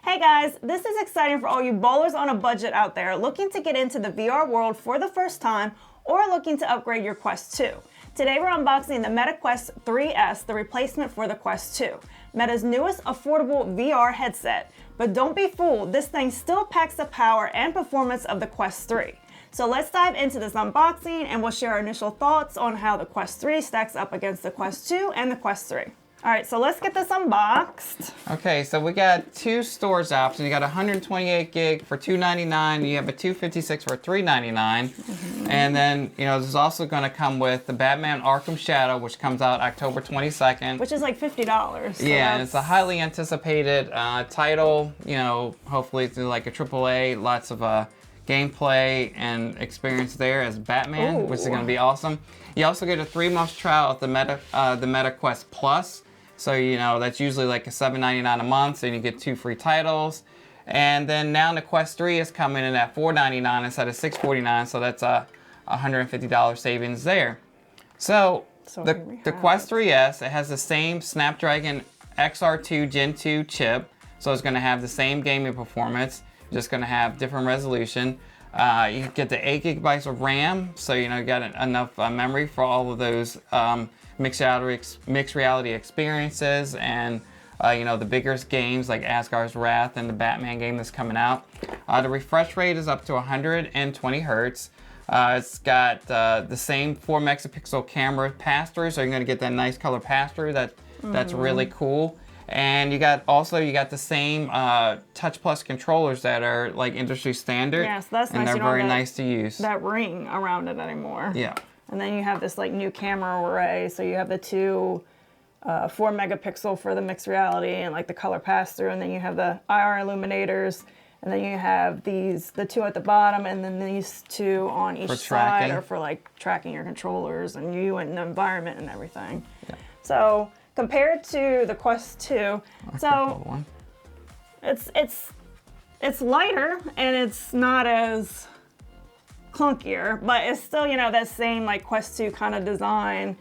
Hey guys, this is exciting for all you bowlers on a budget out there looking to get into the VR world for the first time or looking to upgrade your Quest 2. Today we're unboxing the Meta Quest 3S, the replacement for the Quest 2. Meta's newest affordable VR headset. But don't be fooled, this thing still packs the power and performance of the Quest 3. So let's dive into this unboxing and we'll share our initial thoughts on how the Quest 3 stacks up against the Quest 2 and the Quest 3. All right, so let's get this unboxed. Okay, so we got two storage options. You got 128 gig for $299. You have a 256 for $399. And then, this is also going to come with the Batman Arkham Shadow, which comes out October 22nd. Which is like $50. So yeah, and it's a highly anticipated title. Hopefully it's like a AAA. Lots of gameplay and experience there as Batman, Ooh. which is going to be awesome. You also get a 3-month trial of the Meta Quest Plus. So, that's usually like a $7.99 a month, so you get 2 free titles. And then now the Quest 3 is coming in at $4.99 instead of $6.49, so that's a $150 savings there. So the Quest 3S, it has the same Snapdragon XR2 Gen 2 chip, so it's going to have the same gaming performance, just going to have different resolution. You get the 8 gigabytes of RAM, so you got enough memory for all of those mixed reality experiences and the bigger games like Asgard's Wrath and the Batman game that's coming out. The refresh rate is up to 120 hertz. It's got the same 4 megapixel camera pass-through, so you're going to get that nice color pass-through. That's really cool. And you got the same Touch Plus controllers that are like industry standard. Yeah, so that's nice. And they're very nice to use. That ring around it anymore. Yeah. And then you have this like new camera array. So you have the two 4 megapixel for the mixed reality and like the color pass through. And then you have the IR illuminators. And then you have the 2 at the bottom, and then these 2 on each side are for like tracking your controllers and you and the environment and everything. Yeah. So compared to the Quest 2, so it's lighter and it's not as clunkier, but it's still, that same like Quest 2 kind of design.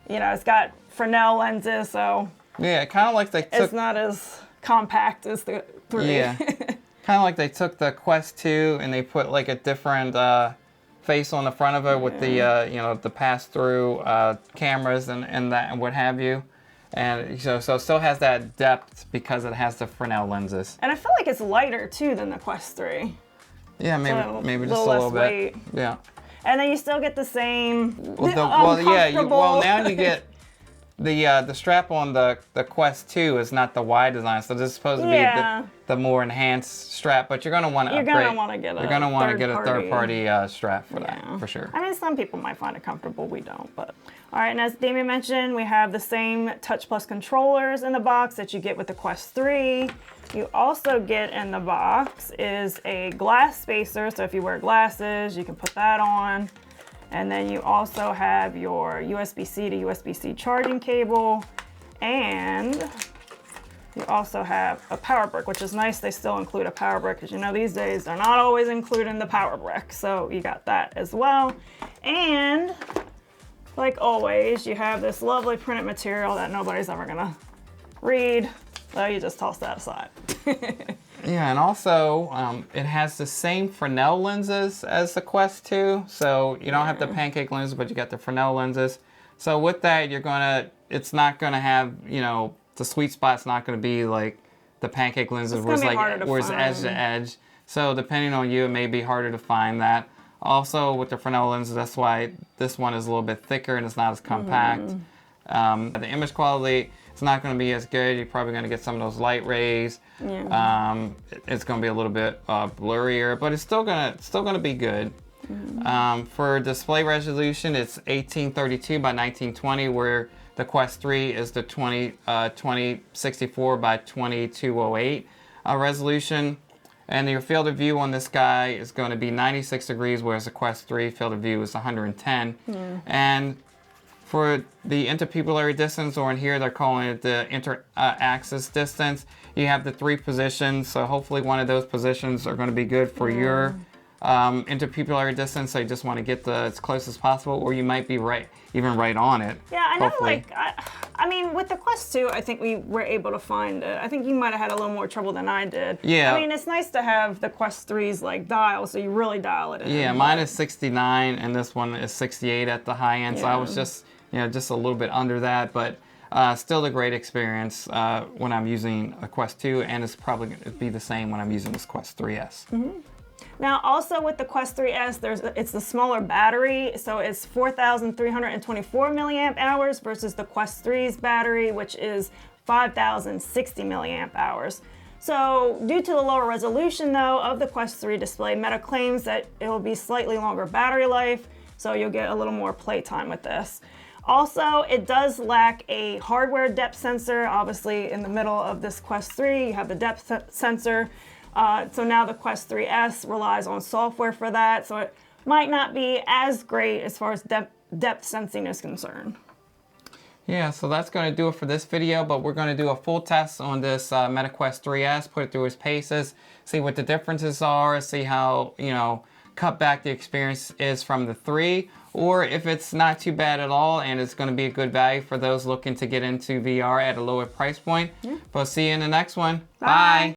It's got Fresnel lenses, so yeah, kind of like it's not as compact as the 3. Yeah, kind of like they took the Quest 2 and they put like a different face on the front of it with the the pass-through cameras and that and what have you. And so it still has that depth because it has the Fresnel lenses. And I feel like it's lighter too than the Quest 3. Yeah, maybe just a little bit. Weight. Yeah. And then you still get the same. Now you get the strap on the Quest 2 is not the Y design, so this is supposed to be the more enhanced strap. But you're gonna want to upgrade. You're gonna want to get a third-party strap for that, for sure. I mean, some people might find it comfortable. We don't, but. All right, and as Damien mentioned, we have the same Touch Plus controllers in the box that you get with the Quest 3. You also get in the box is a glass spacer, so if you wear glasses, you can put that on. And then you also have your USB-C to USB-C charging cable, and you also have a power brick, which is nice. They still include a power brick because these days they're not always including the power brick, so you got that as well. And like always, you have this lovely printed material that nobody's ever gonna read, so you just toss that aside. Yeah, and also it has the same Fresnel lenses as the Quest 2, so you don't have the pancake lenses, but you got the Fresnel lenses. So with that, it's not gonna have, the sweet spot's not gonna be like the pancake lenses where it's edge to edge. So depending on you, it may be harder to find that. Also, with the Fresnel lenses, that's why this one is a little bit thicker and it's not as compact. The image quality, it's not going to be as good. You're probably going to get some of those light rays. Yeah. It's going to be a little bit blurrier, but it's still going to be good. For display resolution, it's 1832 by 1920, where the Quest 3 is the 2064 by 2208 resolution. And your field of view on this guy is going to be 96 degrees, whereas the Quest 3 field of view is 110. And for the interpupillary distance, or in here they're calling it the inter-axis distance, you have the 3 positions. So hopefully one of those positions are going to be good for your interpupillary distance, so you just want to get as close as possible, or you might be right on it. Yeah, I know, hopefully. like, I mean, with the Quest 2, I think we were able to find it. I think you might have had a little more trouble than I did. Yeah. I mean, it's nice to have the Quest 3's, like, dial, so you really dial it in. Yeah, mine is 69, and this one is 68 at the high end, so I Yeah. was just, just a little bit under that, but still a great experience when I'm using a Quest 2, and it's probably going to be the same when I'm using this Quest 3S. Now, also with the Quest 3S, it's the smaller battery, so it's 4,324 milliamp hours versus the Quest 3's battery, which is 5,060 milliamp hours. So, due to the lower resolution, though, of the Quest 3 display, Meta claims that it will be slightly longer battery life, so you'll get a little more playtime with this. Also, it does lack a hardware depth sensor. Obviously, in the middle of this Quest 3, you have the depth sensor. So now the Quest 3S relies on software for that, so it might not be as great as far as depth sensing is concerned. Yeah, so that's going to do it for this video, but we're going to do a full test on this Meta Quest 3S, put it through its paces, see what the differences are, see how, cut back the experience is from the 3, or if it's not too bad at all and it's going to be a good value for those looking to get into VR at a lower price point. Yeah. But see you in the next one. Bye. Bye.